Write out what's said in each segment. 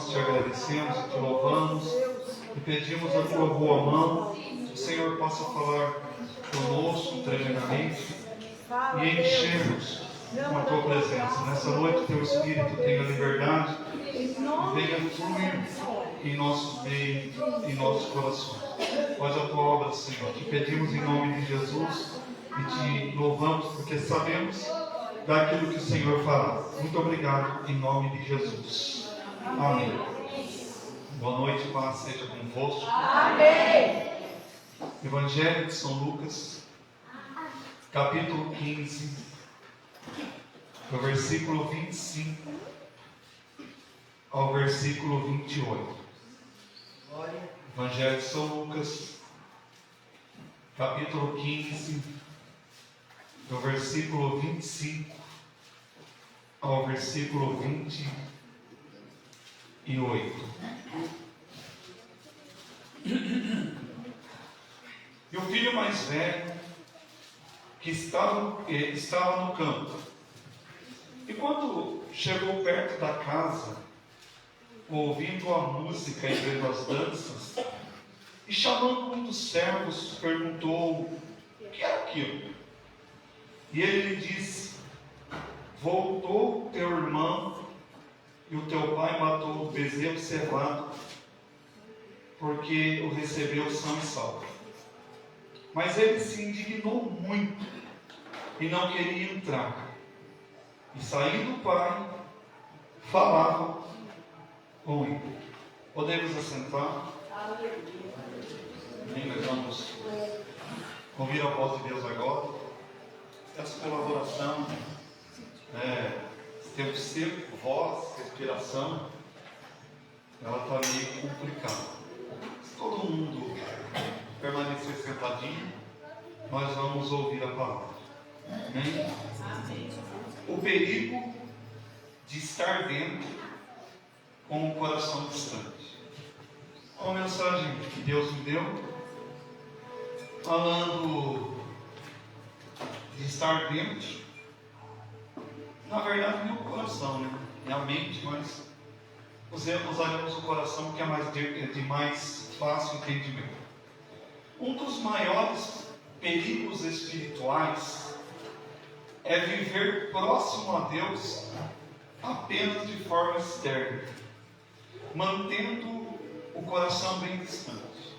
Te agradecemos e te louvamos e pedimos a tua boa mão, que o Senhor possa falar conosco tremendamente e encher-nos com a tua presença. Nessa noite, teu Espírito tenha liberdade e venha fluir em nossos meios, em nossos corações. Faz a tua obra, Senhor. Te pedimos em nome de Jesus e te louvamos porque sabemos daquilo que o Senhor fará. Muito obrigado em nome de Jesus. Amém. Boa noite, paz seja convosco. Amém. Evangelho de São Lucas, capítulo 15, do versículo 25 ao versículo 28. Evangelho de São Lucas, capítulo 15, do versículo 25 ao versículo 28. E o filho mais velho, que estava no campo, e quando chegou perto da casa, ouvindo a música e vendo as danças, e chamando um dos servos, perguntou o que era aquilo. E ele lhe disse: voltou teu irmão, e o teu pai matou o bezerro cevado, porque o recebeu são e salvo. Mas ele se indignou muito e não queria entrar. E saindo o pai, falava com ele. Podemos assentar? Amém. Nós vamos ouvir a voz de Deus agora. Essa colaboração, tempo seco, voz, respiração, ela está meio complicada. Se todo mundo permanecer sentadinho, nós vamos ouvir a palavra. Amém? O perigo de estar dentro com o coração distante. Uma mensagem que Deus me deu, falando de estar dentro. Na verdade, não o coração, né? É a mente, mas usaremos o coração que é de mais fácil entendimento. Um dos maiores perigos espirituais é viver próximo a Deus apenas de forma externa, mantendo o coração bem distante.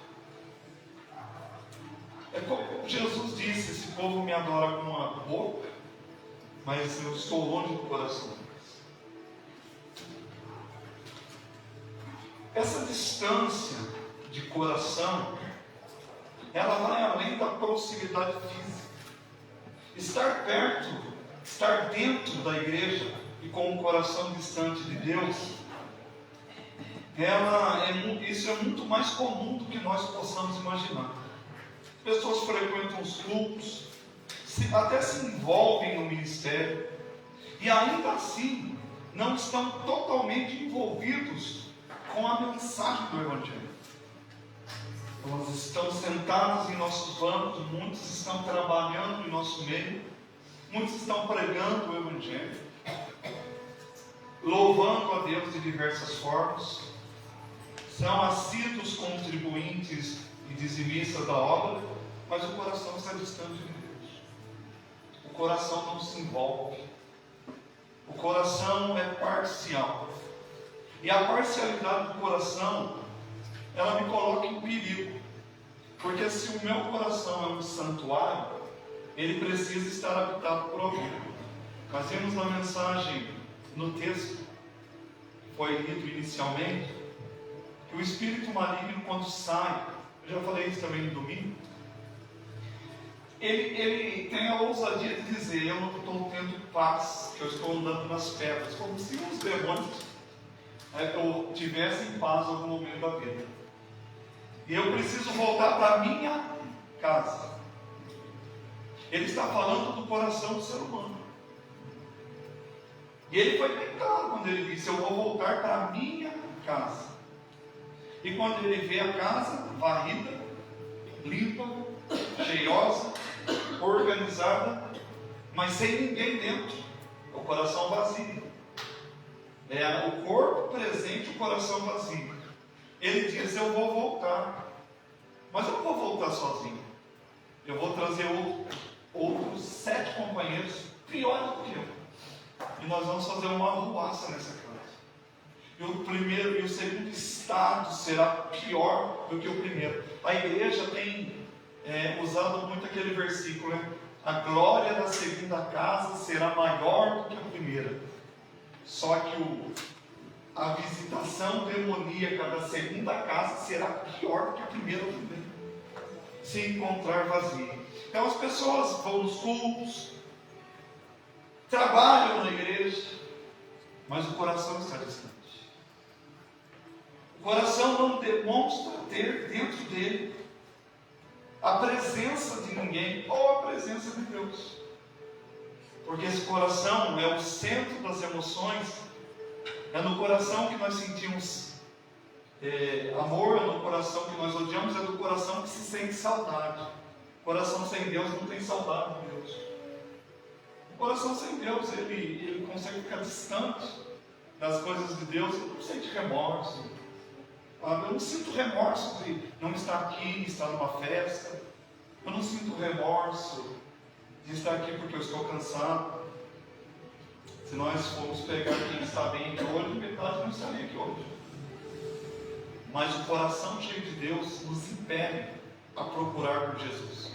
É como Jesus disse: esse povo me adora com a boca, mas eu estou longe do coração deles. Essa distância de coração, ela vai além da proximidade física. Estar perto, estar dentro da igreja e com o coração distante de Deus, isso é muito mais comum do que nós possamos imaginar. As pessoas frequentam os cultos, até se envolvem no ministério, e ainda assim não estão totalmente envolvidos com a mensagem do Evangelho. Elas estão sentadas em nossos bancos, muitos estão trabalhando em nosso meio, muitos estão pregando o Evangelho, louvando a Deus de diversas formas, são assíduos contribuintes e dizimistas da obra, mas o coração está distante de Deus. O coração não se envolve. O coração é parcial. E a parcialidade do coração, ela me coloca em perigo. Porque se o meu coração é um santuário, ele precisa estar habitado por alguém. Nós vemos na mensagem, no texto que foi lido inicialmente, que o espírito maligno, quando sai, eu já falei isso também no domingo, ele tem a ousadia de dizer: eu não estou tendo paz, que eu estou andando nas pedras, como se os demônios tivessem paz em algum momento da vida. E eu preciso voltar para a minha casa. Ele está falando do coração do ser humano. E ele foi bem claro quando ele disse: eu vou voltar para a minha casa. E quando ele vê a casa varrida, limpa, cheiosa, organizada, mas sem ninguém dentro, o coração vazio. O corpo presente, o coração vazio. Ele diz: eu vou voltar, mas eu não vou voltar sozinho. Eu vou trazer outros 7 companheiros piores do que eu. E nós vamos fazer uma arruaça nessa casa. E o primeiro e o segundo estado será pior do que o primeiro. A igreja tem usado muito aquele versículo, né? A glória da segunda casa será maior do que a primeira. Só que a visitação demoníaca da segunda casa será pior do que a primeira também, se encontrar vazia. Então as pessoas vão nos cultos, trabalham na igreja, mas o coração está distante. O coração não demonstra ter dentro dele a presença de ninguém ou a presença de Deus. Porque esse coração é o centro das emoções. É no coração que nós sentimos amor, é no coração que nós odiamos, é do coração que se sente saudade. Coração sem Deus não tem saudade de Deus. O coração sem Deus, ele consegue ficar distante das coisas de Deus. Ele não sente remorso. Eu não sinto remorso de não estar aqui, estar numa festa. Eu não sinto remorso de estar aqui porque eu estou cansado. Se nós formos pegar quem está bem aqui hoje, metade não estaria aqui hoje. Mas o coração cheio de Deus nos impele a procurar por Jesus.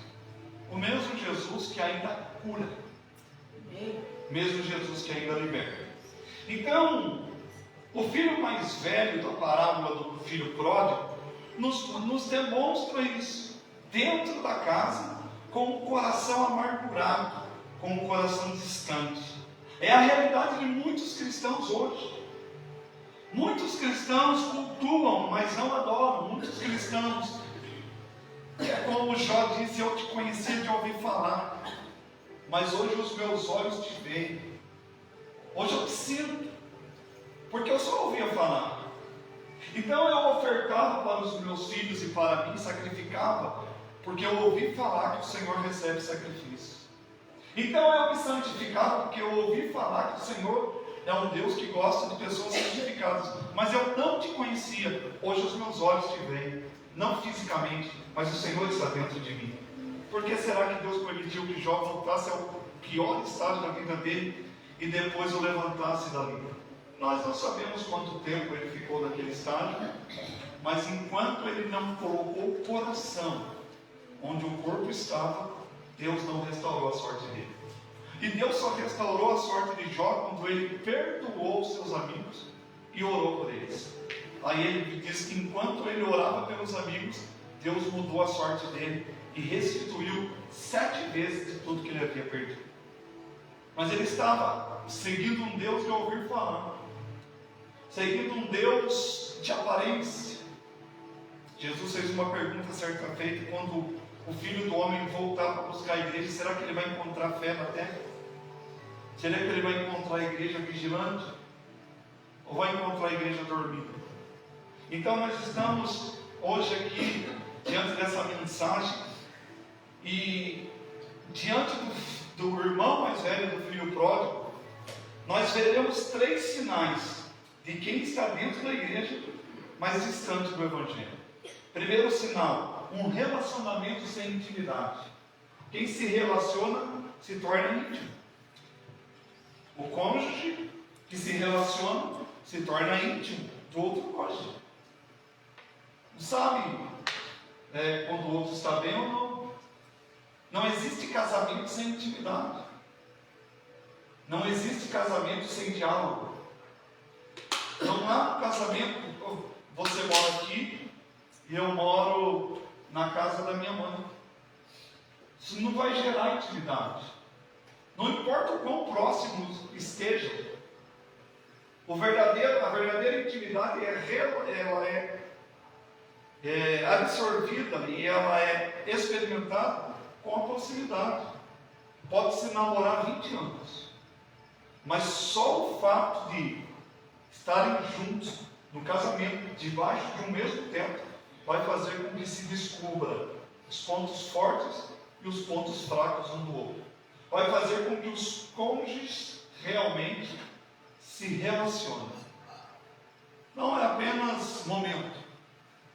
O mesmo Jesus que ainda cura. Mesmo Jesus que ainda liberta. Então, o filho mais velho da parábola do filho pródigo nos demonstra isso. Dentro da casa, com o coração amargurado, com o coração distante. É a realidade de muitos cristãos hoje. Muitos cristãos cultuam, mas não adoram. Muitos cristãos, como Jó disse, eu te conhecia de ouvir falar, mas hoje os meus olhos te veem. Hoje eu te sinto, porque eu só ouvia falar. Então eu ofertava para os meus filhos e para mim, sacrificava, porque eu ouvi falar que o Senhor recebe sacrifício. Então eu me santificava, porque eu ouvi falar que o Senhor é um Deus que gosta de pessoas santificadas. Mas eu não te conhecia. Hoje os meus olhos te veem, não fisicamente, mas o Senhor está dentro de mim. Por que será que Deus permitiu que Jó voltasse ao pior estágio da vida dele e depois o levantasse dali? Nós não sabemos quanto tempo ele ficou naquele estágio, mas enquanto ele não colocou o coração onde o corpo estava, Deus não restaurou a sorte dele. E Deus só restaurou a sorte de Jó quando ele perdoou os seus amigos e orou por eles. Aí ele diz que enquanto ele orava pelos amigos, Deus mudou a sorte dele e restituiu 7 vezes de tudo que ele havia perdido. Mas ele estava seguindo um Deus de ouvir falar, seguindo um Deus de aparência. Jesus fez uma pergunta certa feita, quando o Filho do Homem voltar para buscar a igreja: será que ele vai encontrar fé na terra? Será que ele vai encontrar a igreja vigilante? Ou vai encontrar a igreja dormindo? Então nós estamos hoje aqui diante dessa mensagem e diante do irmão mais velho do filho pródigo, nós veremos 3 sinais de quem está dentro da igreja, mas distante do Evangelho. Primeiro sinal: um relacionamento sem intimidade. Quem se relaciona se torna íntimo. O cônjuge que se relaciona se torna íntimo do outro cônjuge. Não sabe quando o outro está bem ou não. Não existe casamento sem intimidade. Não existe casamento sem diálogo. Não há casamento, você mora aqui e eu moro na casa da minha mãe. Isso não vai gerar intimidade. Não importa o quão próximos estejam. A verdadeira intimidade ela é absorvida e ela é experimentada com a proximidade. Pode-se namorar 20 anos, mas só o fato de estarem juntos no casamento, debaixo de um mesmo teto, vai fazer com que se descubra os pontos fortes e os pontos fracos um do outro. Vai fazer com que os cônjuges realmente se relaciona. Não é apenas momento,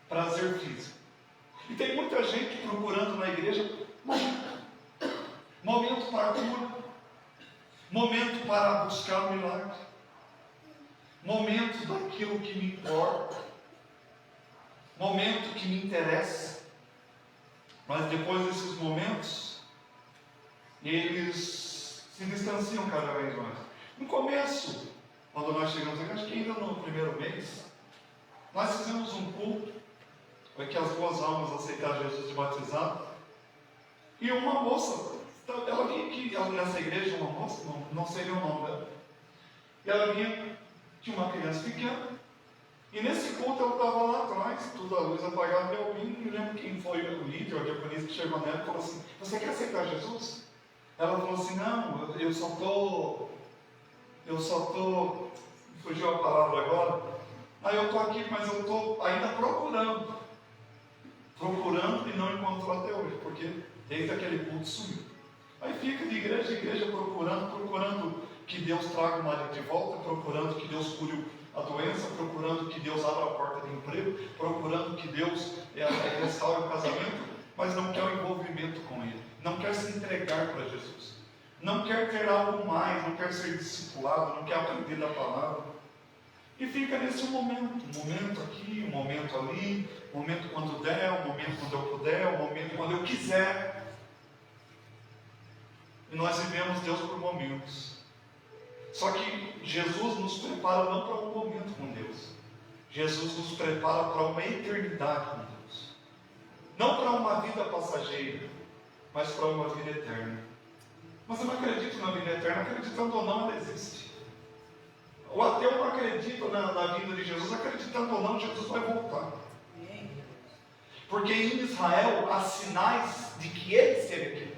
prazer físico. E tem muita gente procurando na igreja momento para a cura, momento para buscar o milagre, momento daquilo que me importa, momento que me interessa. Mas depois desses momentos, eles se distanciam cada vez mais. No começo, quando nós chegamos aqui, acho que ainda no primeiro mês, nós fizemos um culto para que as boas almas aceitaram Jesus de batizado. E uma moça, ela vinha aqui, nessa igreja, uma moça, não sei o nome dela. E ela vinha, tinha uma criança pequena. E nesse culto ela estava lá atrás, tudo a luz apagada, e eu vim, me lembro quem foi o líder, o diaconista que chegou nela e falou assim: você quer aceitar Jesus? Ela falou assim: não, eu só estou, fugiu a palavra agora. Aí eu estou aqui, mas eu estou ainda procurando e não encontrou até hoje, porque desde aquele culto sumiu. Aí fica de igreja em igreja procurando que Deus traga o marido de volta, procurando que Deus cure a doença, procurando que Deus abra a porta de emprego, procurando que Deus restaure o casamento, mas não quer o envolvimento com Ele, não quer se entregar para Jesus, não quer ter algo mais, não quer ser discipulado, não quer aprender da palavra. E fica nesse momento, um momento aqui, um momento ali, um momento quando der, um momento quando eu puder, um momento quando eu quiser. E nós vivemos Deus por momentos. Só que Jesus nos prepara não para um momento com Deus. Jesus nos prepara para uma eternidade com Deus. Não para uma vida passageira, mas para uma vida eterna. Mas eu não acredito na vida eterna, acreditando ou não, ela existe. O ateu não acredita na vinda de Jesus, acreditando ou não, Jesus vai voltar. Porque em Israel há sinais de que ele esteve aqui.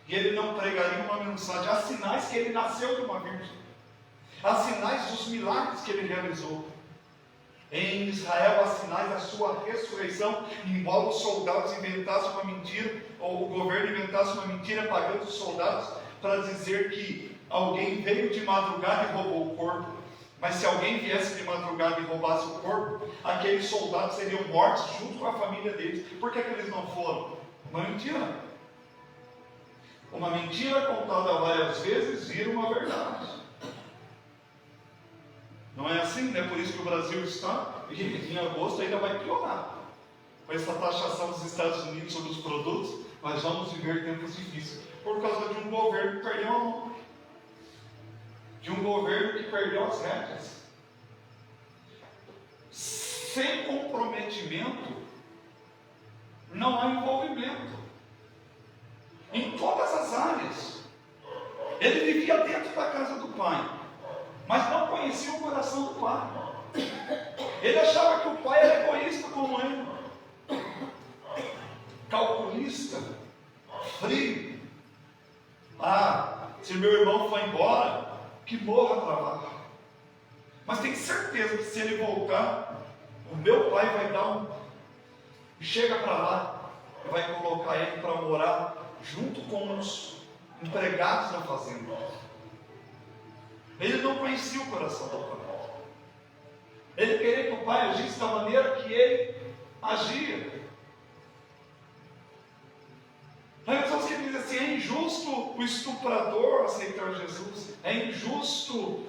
E ele não pregaria uma mensagem. Há sinais que ele nasceu de uma virgem. Há sinais dos milagres que ele realizou. Em Israel há sinais da sua ressurreição. Embora os soldados inventassem uma mentira, ou o governo inventasse uma mentira pagando os soldados para dizer que alguém veio de madrugada e roubou o corpo. Mas se alguém viesse de madrugada e roubasse o corpo, aqueles soldados seriam mortos junto com a família deles. Por que eles não foram? Uma mentira. Uma mentira contada várias vezes vira uma verdade. Não é assim, né? Por isso que o Brasil está, e em agosto ainda vai piorar. Com essa taxação dos Estados Unidos sobre os produtos, nós vamos viver tempos difíceis. Por causa de um governo que perdeu a mão. De um governo que perdeu as rédeas. Sem comprometimento, não há envolvimento. Em todas as áreas. Ele vivia dentro da casa do pai, mas não conhecia o coração do pai. Ele achava que o pai era egoísta como ele, calculista, frio. Se meu irmão for embora, que morra para lá. Mas tem certeza que se ele voltar, o meu pai vai dar chega para lá e vai colocar ele para morar junto com os empregados da fazenda. Ele não conhecia o coração do pai. Ele queria que o pai agisse da maneira que ele agia. Aí pessoas que dizem assim: é injusto o estuprador aceitar Jesus, é injusto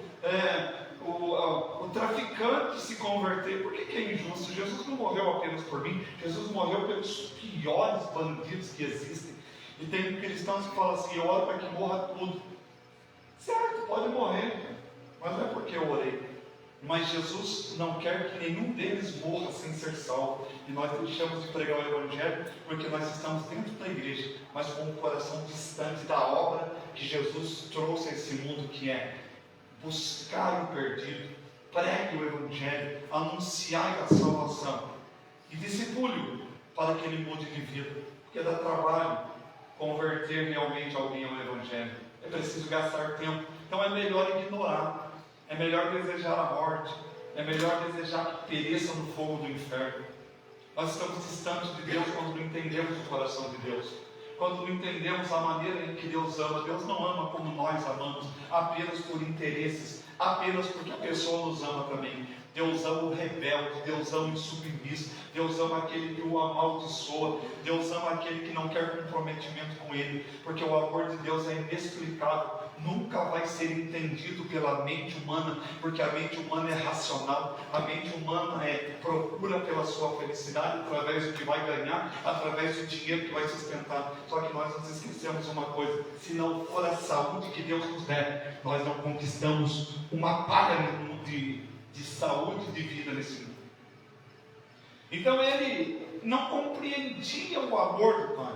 o traficante se converter. Por que é injusto? Jesus não morreu apenas por mim, Jesus morreu pelos piores bandidos que existem. E tem cristãos que falam assim: eu oro para que morra tudo. Certo, pode morrer, mas não é porque eu orei. Mas Jesus não quer que nenhum deles morra sem ser salvo. E nós deixamos de pregar o Evangelho porque nós estamos dentro da igreja, mas com o coração distante da obra que Jesus trouxe a esse mundo, que é buscar o perdido, pregue o Evangelho, anunciai a salvação e discipule-o para que ele mude de vida. Porque dá trabalho converter realmente alguém ao Evangelho. É preciso gastar tempo. Então é melhor ignorar. É melhor desejar a morte. É melhor desejar que pereça no fogo do inferno. Nós estamos distantes de Deus quando não entendemos o coração de Deus. Quando não entendemos a maneira em que Deus ama. Deus não ama como nós amamos, apenas por interesses, apenas porque a pessoa nos ama também. Deus ama o rebelde, Deus ama o insubmisso, Deus ama aquele que o amaldiçoa, Deus ama aquele que não quer comprometimento com Ele, porque o amor de Deus é inexplicável, nunca vai ser entendido pela mente humana, porque a mente humana é racional, a mente humana procura pela sua felicidade através do que vai ganhar, através do dinheiro que vai sustentar. Só que nós nos esquecemos uma coisa: se não for a saúde que Deus nos der, nós não conquistamos uma palha de saúde de vida nesse mundo. Então ele não compreendia o amor do Pai.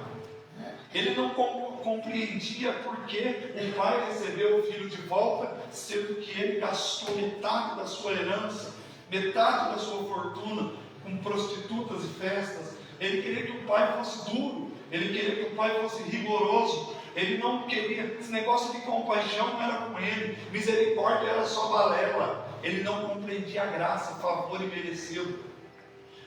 Ele não compreendia porque o pai recebeu o filho de volta, sendo que ele gastou metade da sua herança, metade da sua fortuna com prostitutas e festas. Ele queria que o pai fosse duro, ele queria que o pai fosse rigoroso. Ele não queria, esse negócio de compaixão não era com ele, misericórdia era só balela. Ele não compreendia a graça, o favor imerecido.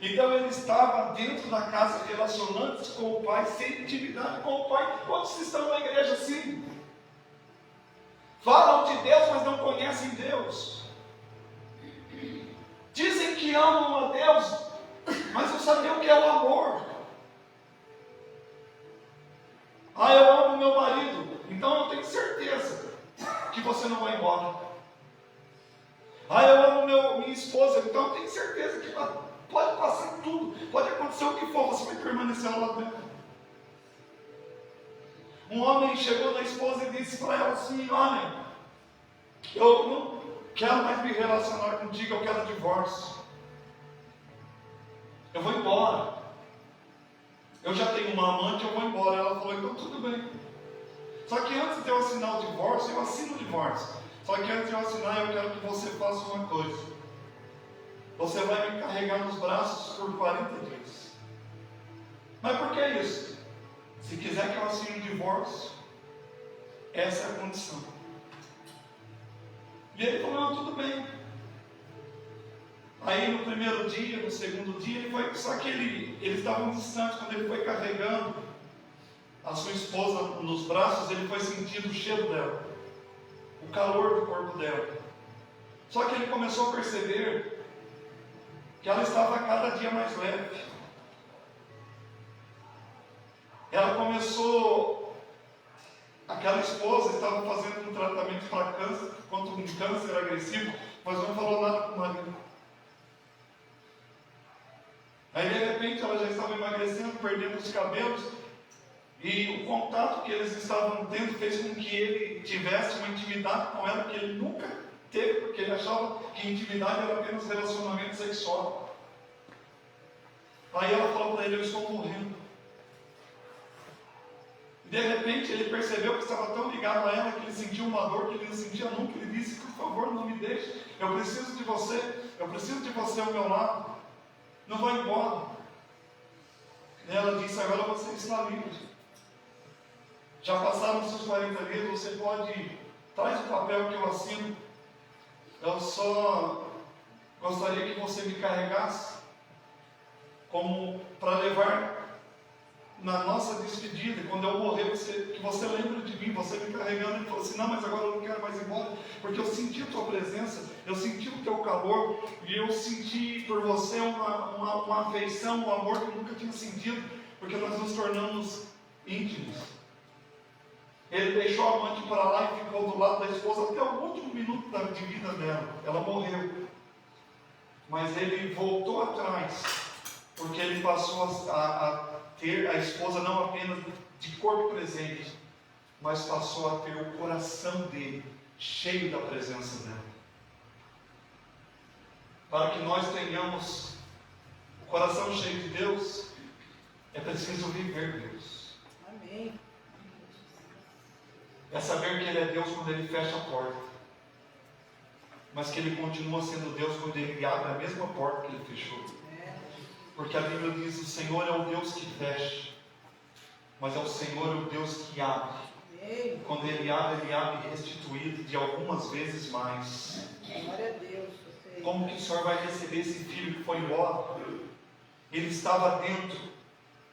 Então ele estava dentro da casa, relacionando-se com o Pai, sem intimidade com o Pai. Quantos estão na igreja assim? Falam de Deus, mas não conhecem Deus. Dizem que amam a Deus, mas não sabem o que é o amor. Ah, eu amo meu marido, então eu tenho certeza que você não vai embora. Ah, eu amo minha esposa, então eu tenho certeza que pode passar tudo, pode acontecer o que for, você vai permanecer ao lado dela. Um homem chegou na esposa e disse para ela assim: olha, eu não quero mais me relacionar contigo, eu quero divórcio. Eu vou embora. Eu já tenho uma amante, eu vou embora. Ela falou: então tudo bem. Só que antes de eu assinar o divórcio, eu assino o divórcio. Só que antes de eu assinar, eu quero que você faça uma coisa. Você vai me carregar nos braços por 40 dias. Mas por que isso? Se quiser que eu assine o divórcio, essa é a condição. E ele falou: não, tudo bem. Aí no primeiro dia, no segundo dia, ele foi, só que eles estavam distantes. Quando ele foi carregando a sua esposa nos braços, ele foi sentindo o cheiro dela, o calor do corpo dela. Só que ele começou a perceber que ela estava cada dia mais leve. Ela começou, aquela esposa estava fazendo um tratamento para câncer, contra um câncer agressivo, mas não falou nada para o marido. Aí de repente ela já estava emagrecendo, perdendo os cabelos, e o contato que eles estavam tendo fez com que ele tivesse uma intimidade com ela que ele nunca teve, porque ele achava que intimidade era apenas relacionamento sexual. Aí ela falou para ele: eu estou morrendo. E de repente ele percebeu que estava tão ligado a ela que ele sentiu uma dor que ele não sentia nunca. Ele disse: por favor, não me deixe, eu preciso de você ao meu lado, não vai embora. E ela disse: agora você está livre. Já passaram os seus 40 dias, você pode, traz o papel que eu assino. Eu só gostaria que você me carregasse como para levar na nossa despedida. Quando eu morrer, que você lembre de mim, você me carregando. Ele falou assim: não, mas agora eu não quero mais ir embora, porque eu senti a tua presença, eu senti o teu calor, e eu senti por você uma afeição, um amor que eu nunca tinha sentido, porque nós nos tornamos íntimos. Ele deixou a amante para lá e ficou do lado da esposa até o último minuto de vida dela. Ela morreu. Mas ele voltou atrás, porque ele passou a ter a esposa não apenas de corpo presente, mas passou a ter o coração dele cheio da presença dela. Para que nós tenhamos o coração cheio de Deus, é preciso viver Deus. Amém. É saber que Ele é Deus quando Ele fecha a porta, mas que Ele continua sendo Deus quando Ele abre a mesma porta que Ele fechou. Porque a Bíblia diz: o Senhor é o Deus que fecha, mas é o Senhor o Deus que abre. Quando Ele abre restituído de algumas vezes mais. Glória a Deus. Como que o Senhor vai receber esse filho que foi embora? Ele estava dentro,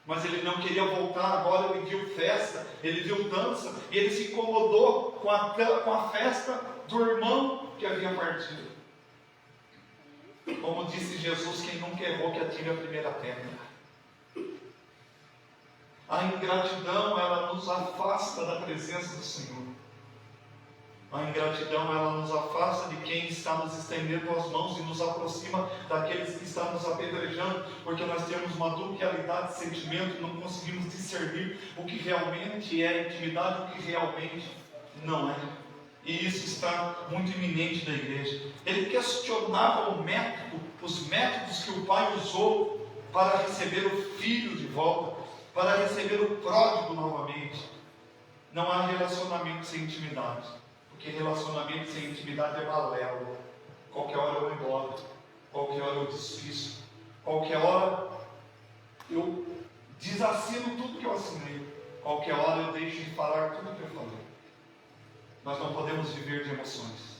mas ele não queria voltar. Agora ele viu festa, ele viu dança, e ele se incomodou com a festa do irmão que havia partido. Como disse Jesus, quem nunca errou que atire a primeira pedra. A ingratidão, ela nos afasta da presença do Senhor. A ingratidão, ela nos afasta de quem está nos estendendo as mãos e nos aproxima daqueles que estão nos apedrejando, porque nós temos uma dualidade de sentimento e não conseguimos discernir o que realmente é intimidade e o que realmente não é. E isso está muito iminente na igreja. Ele questionava os métodos que o pai usou para receber o filho de volta, para receber o pródigo novamente. Não há relacionamento sem intimidade, porque relacionamento sem intimidade é balela. Qualquer hora eu vou embora, qualquer hora eu desfiço, qualquer hora eu desassino tudo que eu assinei, qualquer hora eu deixo de falar tudo que eu falei. Nós não podemos viver de emoções.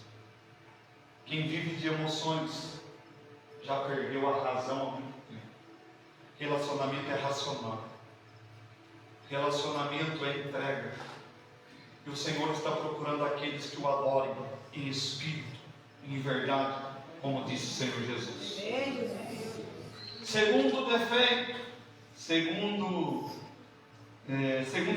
Quem vive de emoções já perdeu a razão há muito tempo. Relacionamento é racional. Relacionamento é entrega. E o Senhor está procurando aqueles que o adorem em espírito, em verdade, como disse o Senhor Jesus. Segundo defeito, segundo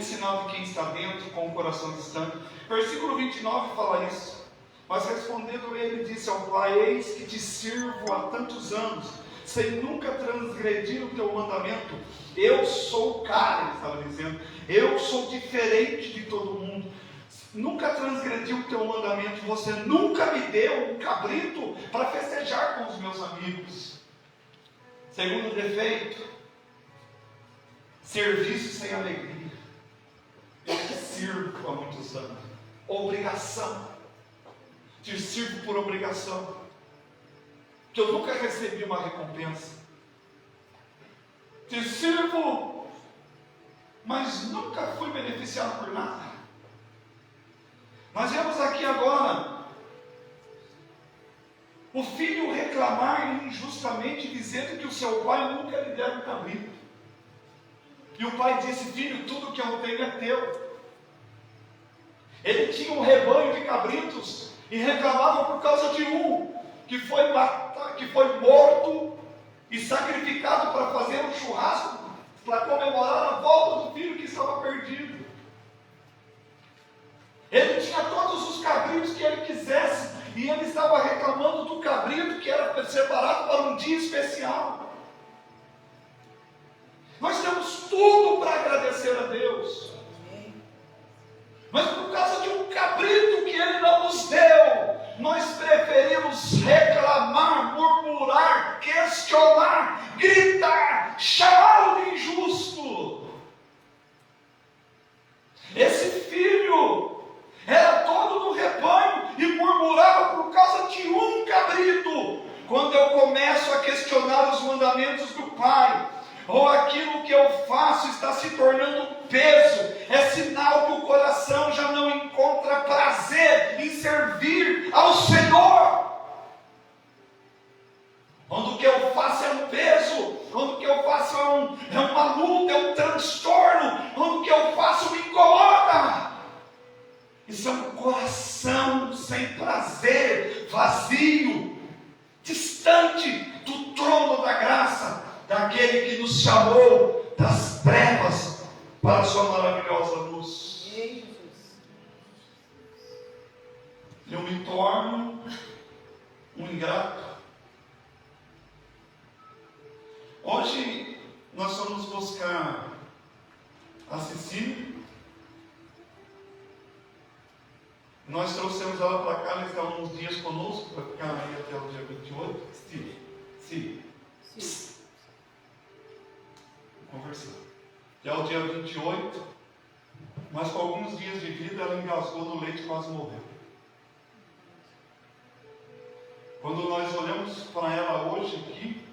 sinal de quem está dentro com o coração distante. Versículo 29 fala isso. Mas respondendo ele, disse ao pai: eis que te sirvo há tantos anos, sem nunca transgredir o teu mandamento. Eu sou o cara, ele estava dizendo, eu sou diferente de todo mundo. Nunca transgredi o teu mandamento. Você nunca me deu um cabrito para festejar com os meus amigos. Segundo defeito, serviço sem alegria. Eu te sirvo há muitos anos. Obrigação. Te sirvo por obrigação. Que eu nunca recebi uma recompensa. Te sirvo, mas nunca fui beneficiado por nada. Nós vemos aqui agora o filho reclamar injustamente, dizendo que o seu pai nunca lhe dera um cabrito. E o pai disse: filho, tudo que eu tenho é teu. Ele tinha um rebanho de cabritos e reclamava por causa de um que foi morto e sacrificado para fazer um churrasco para comemorar a volta do filho que estava perdido. Ele tinha todos os cabritos que ele quisesse e ele estava reclamando do cabrito que era separado para um dia especial. Nós temos tudo para agradecer a Deus, mas por causa de um cabrito que Ele não nos deu, nós preferimos reclamar, murmurar, questionar, gritar, chamá-lo de injusto. Esse filho era todo no rebanho e murmurava por causa de um cabrito. Quando eu começo a questionar os mandamentos do Pai, ou aquilo que eu faço está se tornando peso, é sinal que o coração já não encontra prazer em servir ao Senhor. Quando o que eu faço é um peso, quando o que eu faço é uma luta, é um transtorno, quando o que eu faço me incomoda. Isso é um coração sem prazer, vazio, distante do trono da graça, daquele que nos chamou das trevas para a sua maravilhosa luz. Eu me torno um ingrato. Hoje nós fomos buscar a Cecília. Nós trouxemos ela para cá, ela está uns dias conosco, para ficar aí até o dia 28. Sim. Conversar. Já o dia 28, mas com alguns dias de vida, ela engasgou no leite e quase morreu. Quando nós olhamos para ela hoje aqui,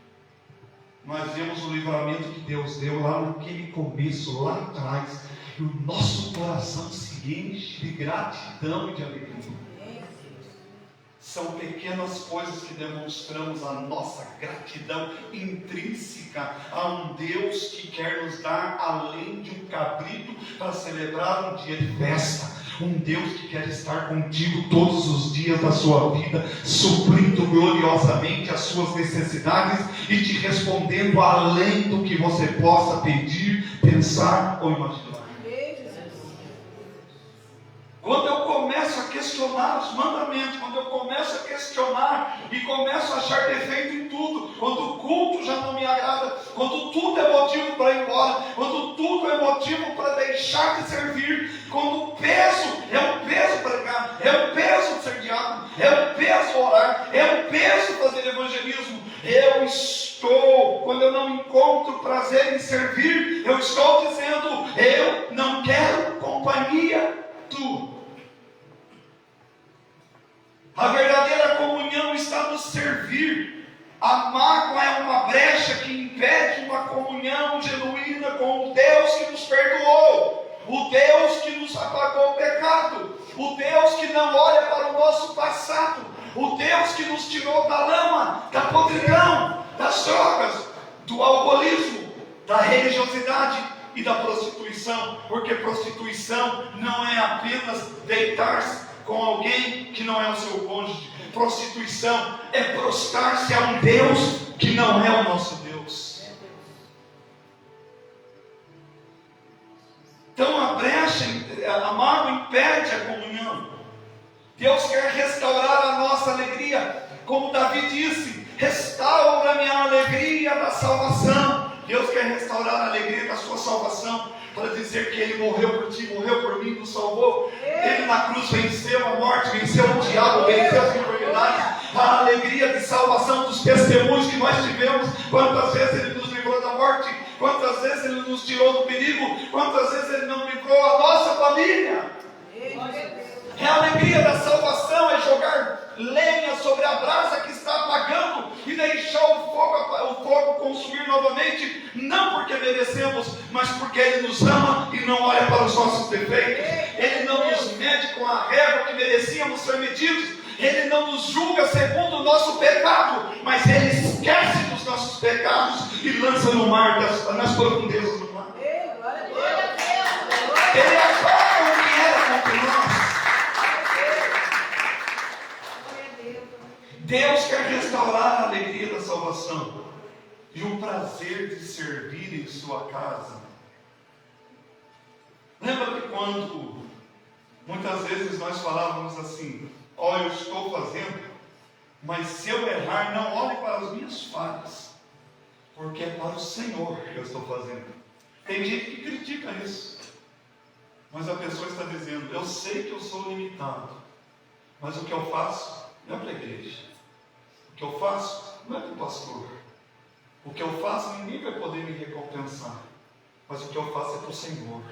nós vemos o livramento que Deus deu lá naquele começo, lá atrás, e o nosso coração se enche de gratidão e de alegria. São pequenas coisas que demonstramos a nossa gratidão intrínseca a um Deus que quer nos dar além de um cabrito para celebrar um dia de festa. Um Deus que quer estar contigo todos os dias da sua vida, suprindo gloriosamente as suas necessidades e te respondendo além do que você possa pedir, pensar ou imaginar. Quando eu começo a questionar os mandamentos, quando eu começo a questionar e começo a achar defeito em tudo, quando o culto já não me agrada, quando tudo é motivo para ir embora, quando tudo é motivo para deixar de servir, quando o peso é um peso pregar, é um peso ser diácono, é um peso orar, é um peso fazer evangelismo, quando eu não encontro prazer em servir, eu estou dizendo, eu não quero companhia tua. A verdadeira comunhão está no servir. A mágoa é uma brecha que impede uma comunhão genuína com o Deus que nos perdoou, o Deus que nos apagou o pecado, o Deus que não olha para o nosso passado, o Deus que nos tirou da lama, da podridão, das drogas, do alcoolismo, da religiosidade e da prostituição, porque prostituição não é apenas deitar-se com alguém que não é o seu cônjuge. Prostituição é prostrar-se a um Deus que não é o nosso Deus. Então a brecha, a mágoa impede a comunhão. Deus quer restaurar a nossa alegria, como Davi disse: restaura-me a alegria da salvação. Deus quer restaurar a alegria da sua salvação, para dizer que Ele morreu por ti, morreu por mim, nos salvou. Ele na cruz venceu a morte, venceu o diabo, venceu as enfermidades. A alegria de salvação dos testemunhos que nós tivemos. Quantas vezes Ele nos livrou da morte, quantas vezes Ele nos tirou do perigo, quantas vezes Ele não livrou a nossa família. É a alegria da salvação, é jogar lenha sobre a brasa que está apagando e deixar o fogo consumir novamente, não porque merecemos, mas porque Ele nos ama e não olha para os nossos defeitos. Ele não nos mede com a régua que merecíamos ser medidos. Ele não nos julga segundo o nosso pecado, mas Ele esquece dos nossos pecados e lança no mar, nas profundezas do mar. Ele apaga o que era contra nós. Deus quer restaurar a alegria da salvação e o prazer de servir em sua casa. Lembra que quando muitas vezes nós falávamos assim: ó, eu estou fazendo, mas se eu errar, não olhe para as minhas falhas, porque é para o Senhor que eu estou fazendo. Tem gente que critica isso, mas a pessoa está dizendo: eu sei que eu sou limitado, mas o que eu faço não é para a igreja. O que eu faço não é para o pastor. O que eu faço ninguém vai poder me recompensar. Mas o que eu faço é para o Senhor.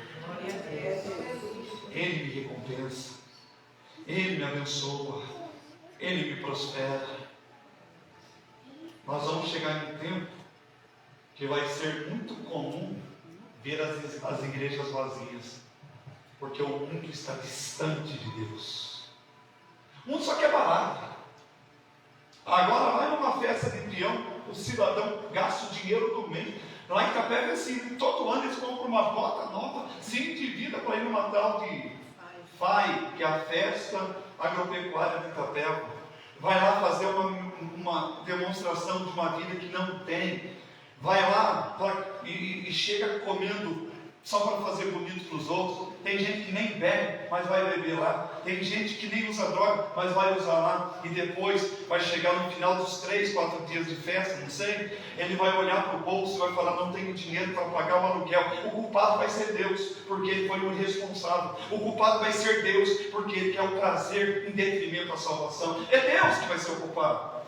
Ele me recompensa. Ele me abençoa. Ele me prospera. Nós vamos chegar em um tempo que vai ser muito comum ver as igrejas vazias. Porque o mundo está distante de Deus. O mundo só quer barato. Agora vai numa festa de peão, o cidadão gasta o dinheiro do mês. Lá em Itapeva, assim, todo ano eles compram uma bota nova, se endivida para ir numa tal de FAI, que é a Festa Agropecuária de Itapeva. Vai lá fazer uma demonstração de uma vida que não tem. Vai lá e chega comendo só para fazer bonito para os outros. Tem gente que nem bebe, mas vai beber lá. Tem gente que nem usa droga, mas vai usar lá. E depois vai chegar no final dos 3, 4 dias de festa, não sei. Ele vai olhar para o bolso e vai falar: não tenho dinheiro para pagar o aluguel. O culpado vai ser Deus, porque ele foi o irresponsável. O culpado vai ser Deus, porque ele quer o prazer em detrimento da salvação. É Deus que vai ser o culpado.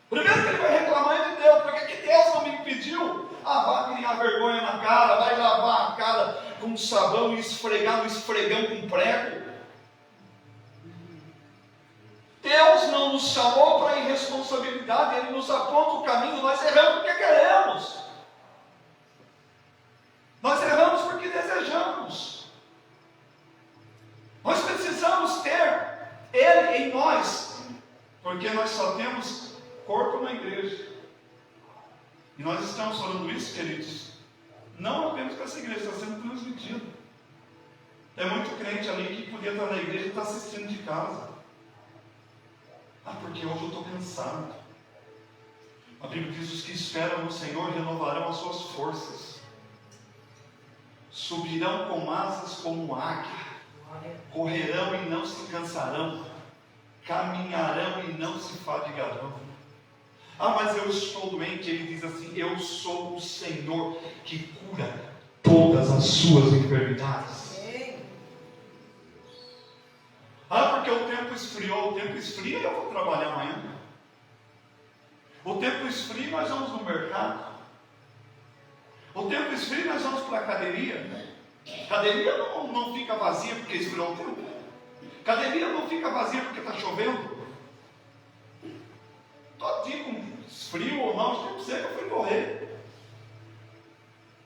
Primeiro que ele vai reclamar de Deus, porque que Deus não me pediu? Vai criar vergonha na cara, vai lavar a cara com sabão e esfregar no esfregão com prego. Deus não nos chamou para irresponsabilidade, Ele nos aponta o caminho. Nós erramos porque queremos. Nós erramos porque desejamos. Nós precisamos ter Ele em nós, porque nós só temos corpo na igreja. E nós estamos falando isso, queridos, não apenas para essa igreja, está sendo transmitido. É muito crente ali que podia estar na igreja e está assistindo de casa. Porque hoje eu estou cansado. A Bíblia diz: os que esperam no Senhor renovarão as suas forças. Subirão com asas como águia. Correrão e não se cansarão. Caminharão e não se fadigarão. Mas eu estou doente. Ele diz assim: eu sou o Senhor que cura todas as suas enfermidades. Porque o tempo esfriou. O tempo esfria e eu vou trabalhar amanhã. O tempo esfria e nós vamos no mercado. O tempo esfria e nós vamos para a academia. Academia não fica vazia porque esfriou o tempo. Academia não fica vazia porque está chovendo. Todo dia com frio ou não, o tempo seco eu fui correr.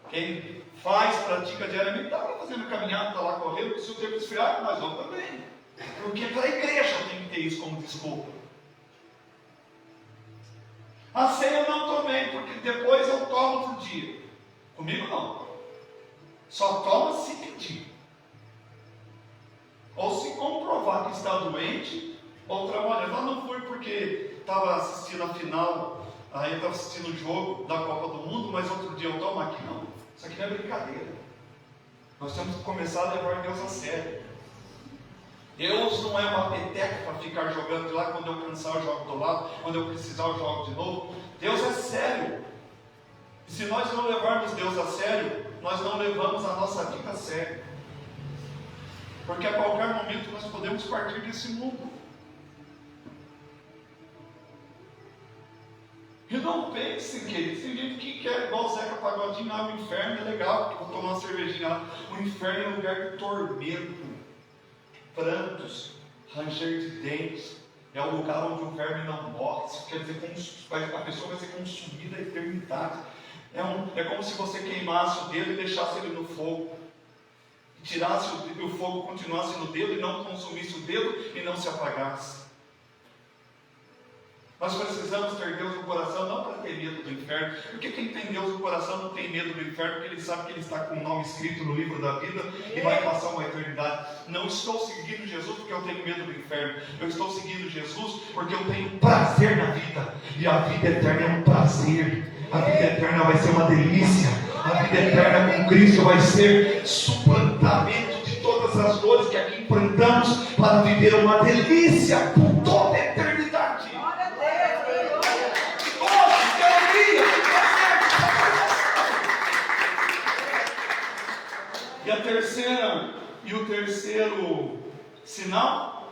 Quem pratica diariamente, está lá fazendo caminhada, está lá correndo. Se o tempo esfriar, nós vamos também. Porque para a igreja tem que ter isso como desculpa. A ceia eu não tomei, porque depois eu tomo outro dia. Comigo não. Só toma se pedir. Ou se comprovar que está doente, ou trabalhando. Eu não fui porque estava assistindo a final, aí estava assistindo o jogo da Copa do Mundo, mas outro dia eu tomo aqui, não. Isso aqui não é brincadeira. Nós temos que começar a levar Deus a sério. Deus não é uma peteca para ficar jogando de lá. Quando eu cansar eu jogo do lado, quando eu precisar eu jogo de novo. Deus é sério. E se nós não levarmos Deus a sério, nós não levamos a nossa vida a sério. Porque a qualquer momento nós podemos partir desse mundo. E não pensem, queridos, tem gente que quer, igual o Zeca Pagodinho, o inferno é legal, porque vou tomar uma cervejinha lá. O inferno é um lugar de tormento, prantos, ranger de dentes. É o lugar onde o verme não morre. Isso quer dizer que a pessoa vai ser consumida a eternidade. É como se você queimasse o dedo e deixasse ele no fogo. E tirasse o fogo, continuasse no dedo e não consumisse o dedo e não se apagasse. Nós precisamos ter Deus no coração, não para ter medo do inferno, porque quem tem Deus no coração não tem medo do inferno, porque ele sabe que ele está com o nome escrito no livro da vida e vai passar uma eternidade. Não estou seguindo Jesus porque eu tenho medo do inferno, eu estou seguindo Jesus porque eu tenho prazer na vida, e a vida eterna é um prazer, a vida eterna vai ser uma delícia, a vida eterna com Cristo vai ser suplantamento de todas as dores que aqui enfrentamos para viver uma delícia por toda a eternidade. E o terceiro sinal,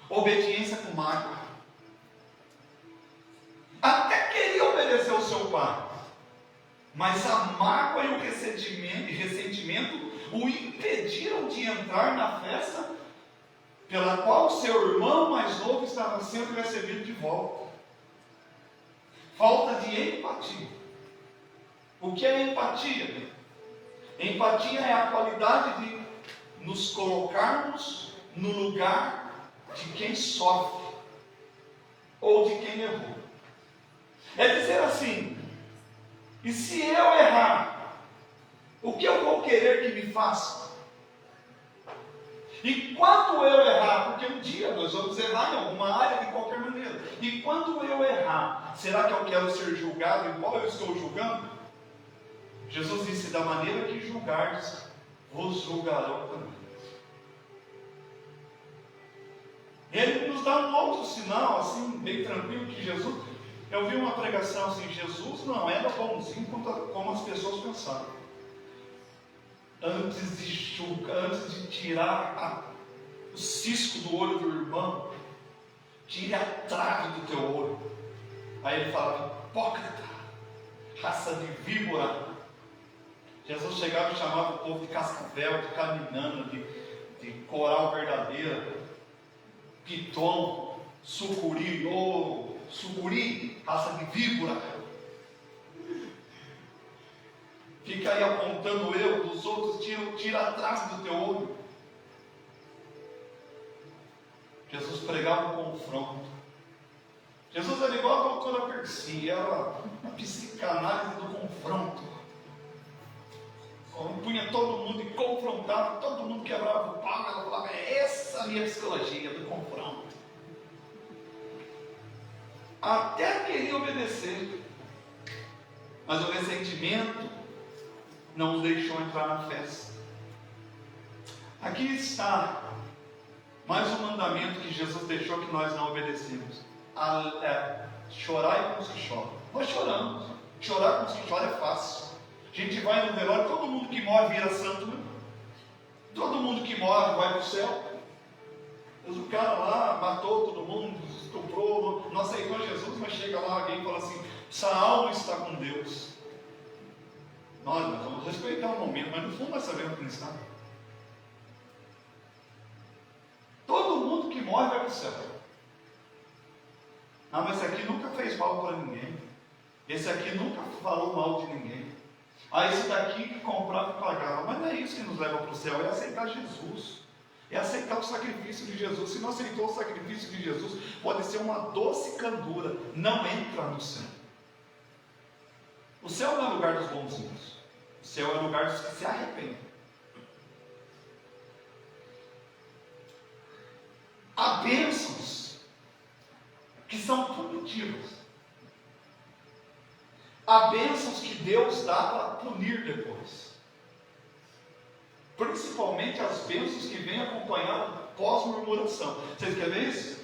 obediência com mágoa. Até queria obedecer ao seu pai, mas a mágoa e o ressentimento o impediram de entrar na festa pela qual seu irmão mais novo estava sendo recebido de volta. Falta de empatia. O que é empatia? Empatia é a qualidade de nos colocarmos no lugar de quem sofre ou de quem errou. É dizer assim: e se eu errar, o que eu vou querer que me faça? E quando eu errar, porque um dia nós vamos errar em alguma área de qualquer maneira, e quando eu errar, será que eu quero ser julgado igual eu estou julgando? Jesus disse: da maneira que julgardes, vos julgarão também. Ele nos dá um outro sinal, assim, bem tranquilo, que Jesus... Eu vi uma pregação assim: Jesus não era bonzinho como as pessoas pensavam. Antes de julgar, antes de tirar o cisco do olho do irmão, tire a trave do teu olho. Aí ele fala: hipócrita, raça de víbora. Jesus chegava e chamava o povo de cascavel, de caminhana, de coral verdadeira, piton, sucuri, sucuri, raça de víbora. Fica aí apontando eu, dos outros, tira a trave do teu olho. Jesus pregava um confronto. Jesus era igual a doutora Percy, era a psicanálise do confronto. punha todo mundo e confrontava, todo mundo quebrava o pau, ela falava, essa é a minha psicologia do confronto. Até queria obedecer, mas o ressentimento não os deixou entrar na festa. Aqui está mais um mandamento que Jesus deixou que nós não obedecemos. Chorar com os que choram. Nós choramos. Chorar com os que choram é fácil. A gente vai no velório, todo mundo que morre vira santo, né? Todo mundo que morre vai para o céu. Mas o cara lá matou todo mundo, estuprou, não aceitou Jesus, mas chega lá alguém e fala assim, essa alma está com Deus. Nós vamos respeitar o momento, mas no fundo nós sabemos que não está. Todo mundo que morre vai para o céu. Ah, mas esse aqui nunca fez mal para ninguém. Esse aqui nunca falou mal de ninguém. Ah, esse daqui que comprava e pagava. Mas não é isso que nos leva para o céu, é aceitar Jesus. É aceitar o sacrifício de Jesus. Se não aceitou o sacrifício de Jesus, pode ser uma doce candura. Não entra no céu. O céu não é lugar dos bonzinhos. O céu é lugar dos que se arrependem. Há bênçãos que são punitivas. Há bênçãos que Deus dá para punir depois. Principalmente as bênçãos que vêm acompanhadas pós-murmuração. Vocês querem ver isso?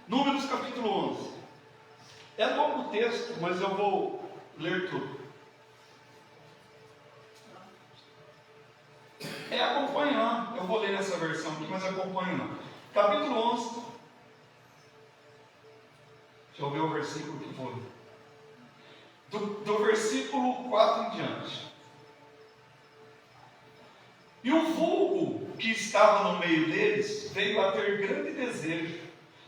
Números capítulo 11. É longo o texto, mas eu vou ler tudo. É acompanhar. Eu vou ler nessa versão aqui, mas acompanha. Capítulo 11. Deixa eu ver o versículo que foi. Do versículo 4 em diante. E o vulgo que estava no meio deles veio a ter grande desejo,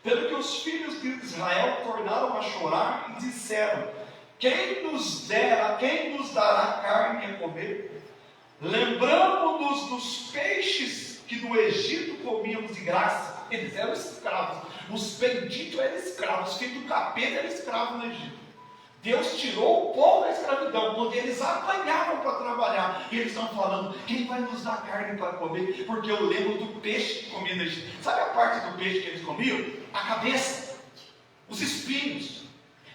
pelo que os filhos de Israel tornaram a chorar e disseram: quem nos dará carne a comer? Lembramos-nos dos peixes que no Egito comíamos de graça. Eles eram escravos. Os benditos eram escravos. Os filhos do capeta eram escravos no Egito. Deus tirou o povo da escravidão, onde eles apanhavam para trabalhar. E eles estão falando, quem vai nos dar carne para comer? Porque eu lembro do peixe que comia no Egito. Sabe a parte do peixe que eles comiam? A cabeça, os espinhos.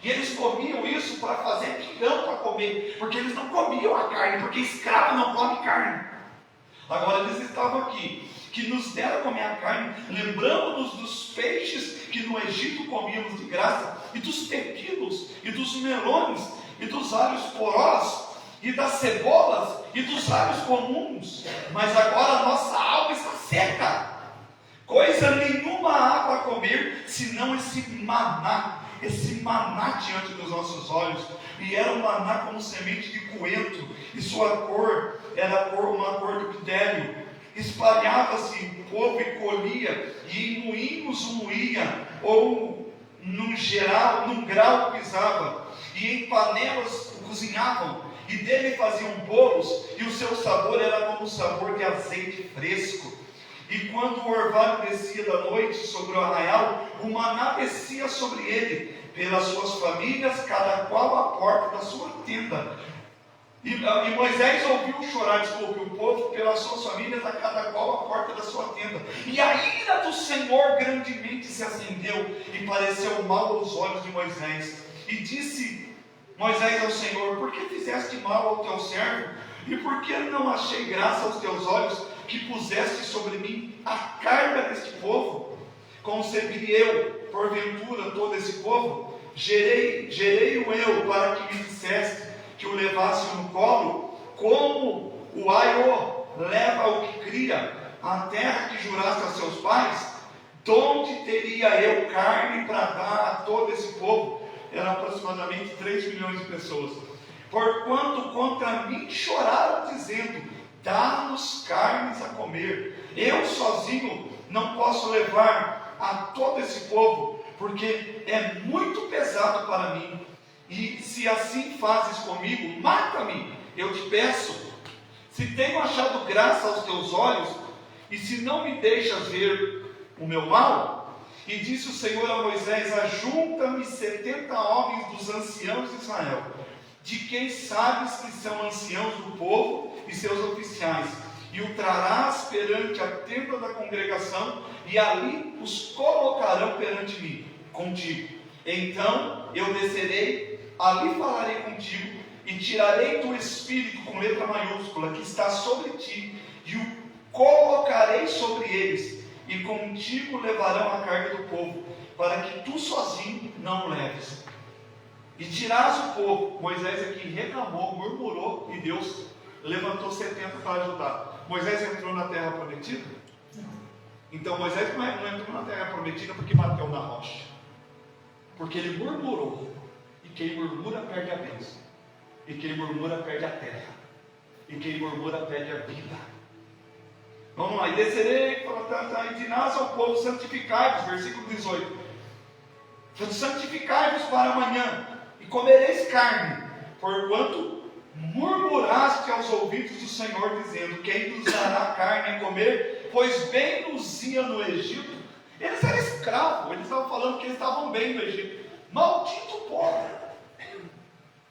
E eles comiam isso para fazer pirão para comer, porque eles não comiam a carne, porque escravo não come carne. Agora eles estavam aqui, que nos deram a comer a carne, lembramos-nos dos peixes que no Egito comíamos de graça, e dos pepinos, e dos melões, e dos alhos porós, e das cebolas, e dos alhos comuns, mas agora a nossa alma está seca, coisa nenhuma há para comer, senão esse maná diante dos nossos olhos. E era um maná como semente de coentro, e sua cor era uma cor do bidélio. Espalhava-se o povo e colhia, e em moinhos moía, ou num grau pisava, e em panelas cozinhavam, e dele faziam bolos, e o seu sabor era como o sabor de azeite fresco. E quando o orvalho descia da noite sobre o arraial, o maná descia sobre ele, pelas suas famílias, cada qual à porta da sua tenda. E Moisés ouviu chorar, o povo, pelas suas famílias, a cada qual à porta da sua tenda. E a ira do Senhor grandemente se acendeu, e pareceu mal aos olhos de Moisés. E disse Moisés ao Senhor: por que fizeste mal ao teu servo? E por que não achei graça aos teus olhos, que puseste sobre mim a carga deste povo? Concebi eu, porventura, todo esse povo? Gerei-o eu para que me disseste que o levasse no colo, como o aiô leva o que cria, a terra que juraste a seus pais? Donde teria eu carne para dar a todo esse povo? Eram aproximadamente 3 milhões de pessoas. Porquanto contra mim choraram, dizendo: dá-nos carnes a comer. Eu sozinho não posso levar a todo esse povo, porque é muito pesado para mim. E se assim fazes comigo, mata-me, eu te peço. Se tenho achado graça aos teus olhos, e se não me deixas ver o meu mal. E disse o Senhor a Moisés: ajunta-me 70 homens dos anciãos de Israel, de quem sabes que são anciãos do povo e seus oficiais, e o trarás perante a tenda da congregação, e ali os colocarão perante mim, contigo. Então eu descerei, ali falarei contigo, e tirarei do Espírito, com letra maiúscula, que está sobre ti, e o colocarei sobre eles, e contigo levarão a carga do povo, para que tu sozinho não o leves. E tirás o povo. Moisés aqui reclamou, murmurou, e Deus levantou 70 para ajudar. Moisés entrou na terra prometida? Então Moisés não entrou na terra prometida porque bateu na rocha, porque ele murmurou. E quem murmura perde a bênção, e quem murmura perde a terra, e quem murmura perde a vida. Vamos lá, e descerei, e dirás ao povo: santificai-vos, versículo 18: santificai-vos para amanhã, e comereis carne, porquanto murmuraste aos ouvidos do Senhor, dizendo: quem nos dará carne a comer? Pois bem nos ia no Egito. Eles eram escravos, eles estavam falando que eles estavam bem no Egito. Maldito povo,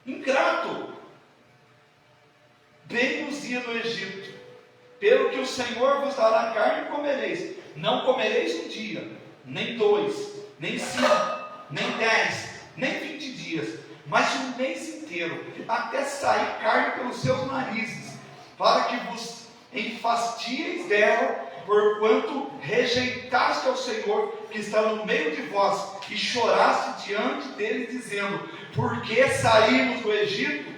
ingrato, bem nos ia no Egito. Pelo que o Senhor vos dará carne, comereis. Não comereis um dia, nem 2, nem 5, nem 10, nem 20 dias, mas um mês inteiro, até sair carne pelos seus narizes, para que vos enfastieis dela, porquanto rejeitaste ao Senhor que está no meio de vós, e choraste diante dele, dizendo: por que saímos do Egito?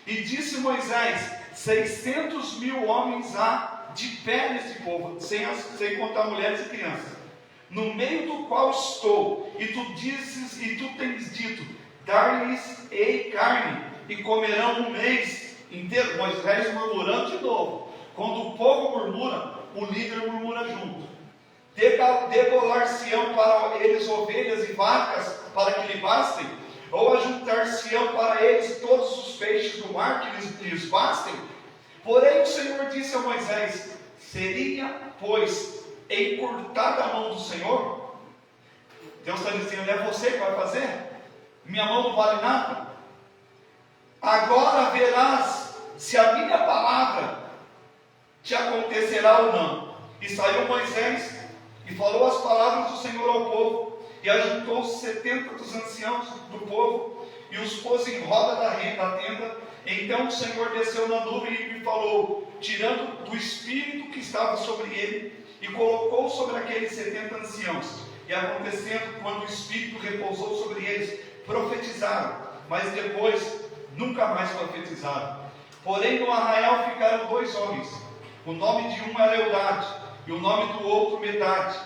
E disse Moisés: 600.000 homens há de pé nesse povo, sem contar mulheres e crianças, no meio do qual estou, e tu tens dito: dar-lhes-ei carne, e comerão um mês inteiro. Moisés murmurando de novo. Quando o povo murmura, o líder murmura junto. Degolar-se-ão para eles ovelhas e vacas, para que lhe bastem? Ou ajuntar-se-ão para eles todos os peixes do mar, que lhes bastem? Porém o Senhor disse a Moisés: seria, pois, encurtada a mão do Senhor? Deus está dizendo: é você que vai fazer? Minha mão não vale nada. Agora verás se a minha palavra te acontecerá ou não. E saiu Moisés e falou as palavras do Senhor ao povo, e ajuntou 70 dos anciãos do povo, e os pôs em roda da tenda. Então o Senhor desceu na nuvem e me falou, tirando do espírito que estava sobre ele, e colocou sobre aqueles 70 anciãos. E acontecendo, quando o espírito repousou sobre eles, profetizaram, mas depois nunca mais profetizaram. Porém no arraial ficaram 2 homens, o nome de um era Eudade, e o nome do outro Medade,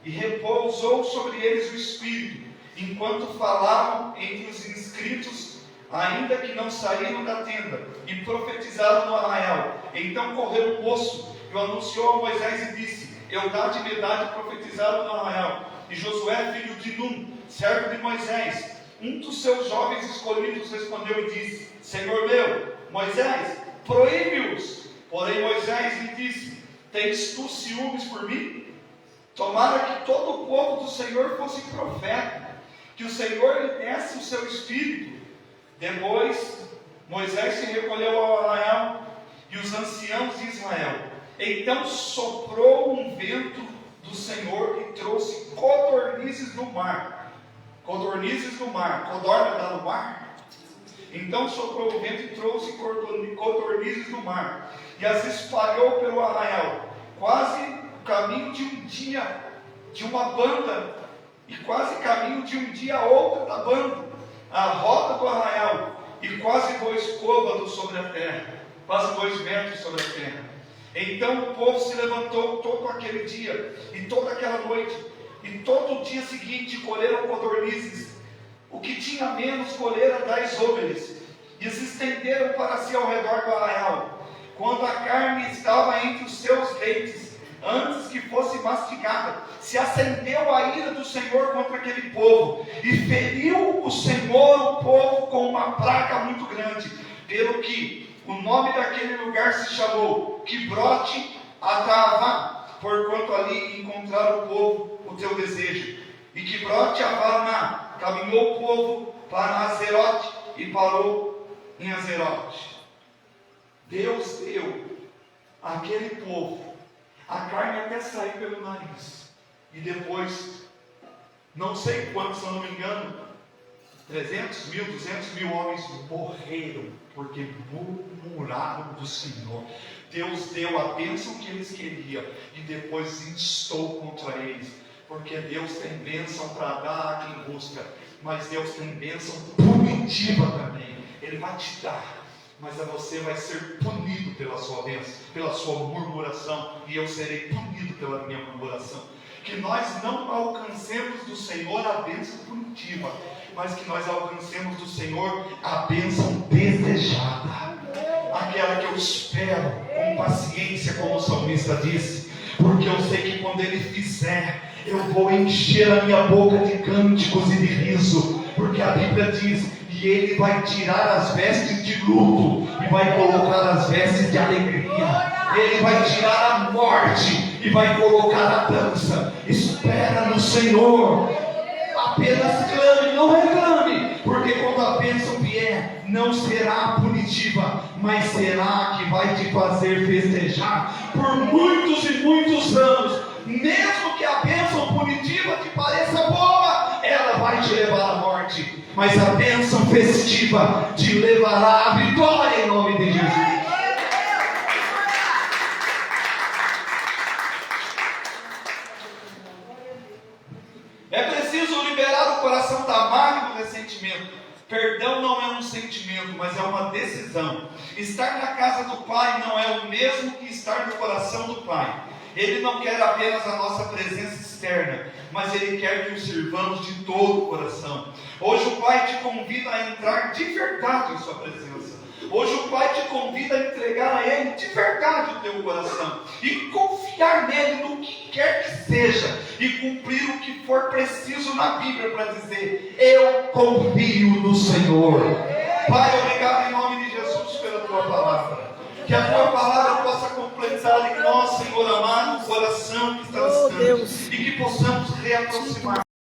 e repousou sobre eles o espírito, enquanto falavam entre os inscritos, ainda que não saíram da tenda, e profetizaram no arraial. Então correu o moço, e o anunciou a Moisés e disse: Eudade e Medade profetizaram no arraial. E Josué, filho de Num, servo de Moisés, um dos seus jovens escolhidos, respondeu e disse: Senhor meu, Moisés, proíbe-os. Porém Moisés lhe disse: tens tu ciúmes por mim? Tomara que todo o povo do Senhor fosse profeta, que o Senhor lhe desse o seu espírito. Depois Moisés se recolheu ao arraial, e os anciãos de Israel. Então soprou um vento do Senhor e trouxe codornizes do mar. Codornizes do mar. Codorna dá no mar? Então soprou o vento e trouxe codornizes do mar, e as espalhou pelo arraial, quase o caminho de um dia de uma banda, e quase caminho de um dia a outra da banda, a roda do arraial, e quase 2 côvados sobre a terra, quase 2 metros sobre a terra. Então o povo se levantou todo aquele dia, e toda aquela noite, e todo o dia seguinte colheram codornizes. O que tinha menos colheram 10 homens, e se estenderam para si ao redor do arraial, quando a carne estava entre os seus dentes, antes que fosse mastigada. Se acendeu a ira do Senhor contra aquele povo, e feriu o Senhor o povo com uma praga muito grande, pelo que o nome daquele lugar se chamou Quibrote Atavá, porquanto ali encontraram o povo o teu desejo. E Quibrote Atavá caminhou o povo para Azerote, e parou em Azerote. Deus deu àquele povo a carne até sair pelo nariz. E depois, não sei quantos, se eu não me engano, 300 mil, 200 mil homens morreram porque murmuraram do Senhor. Deus deu a bênção que eles queriam e depois instou contra eles, porque Deus tem bênção para dar a quem busca, mas Deus tem bênção punitiva também. Ele vai te dar, mas você vai ser punido pela sua bênção, pela sua murmuração, e eu serei punido pela minha murmuração. Que nós não alcancemos do Senhor a bênção punitiva, mas que nós alcancemos do Senhor a bênção desejada, aquela que eu espero com paciência, como o salmista disse, porque eu sei que quando Ele fizer, eu vou encher a minha boca de cânticos e de riso, porque a Bíblia diz: e Ele vai tirar as vestes de luto e vai colocar as vestes de alegria. Ele vai tirar a morte e vai colocar a dança. Espera no Senhor, apenas clame, não reclame, porque quando a bênção vier, não será punitiva, mas será que vai te fazer festejar por muitos e muitos anos. Mesmo que a bênção punitiva te pareça boa, ela vai te levar à morte, mas a bênção festiva te levará à vitória em nome de Jesus. É preciso liberar o coração da mágoa e do ressentimento. Perdão não é um sentimento, mas é uma decisão. Estar na casa do Pai não é o mesmo que estar no coração do Pai. Ele não quer apenas a nossa presença externa, mas Ele quer que o sirvamos de todo o coração. Hoje o Pai te convida a entrar de verdade em sua presença. Hoje o Pai te convida a entregar a Ele de verdade o teu coração e confiar nele no que quer que seja e cumprir o que for preciso na Bíblia para dizer: eu confio no Senhor. Pai, obrigado em nome de Jesus pela tua palavra. Que a tua palavra possa completar em nós, Senhor amado, o coração que está distante, e que possamos reaproximar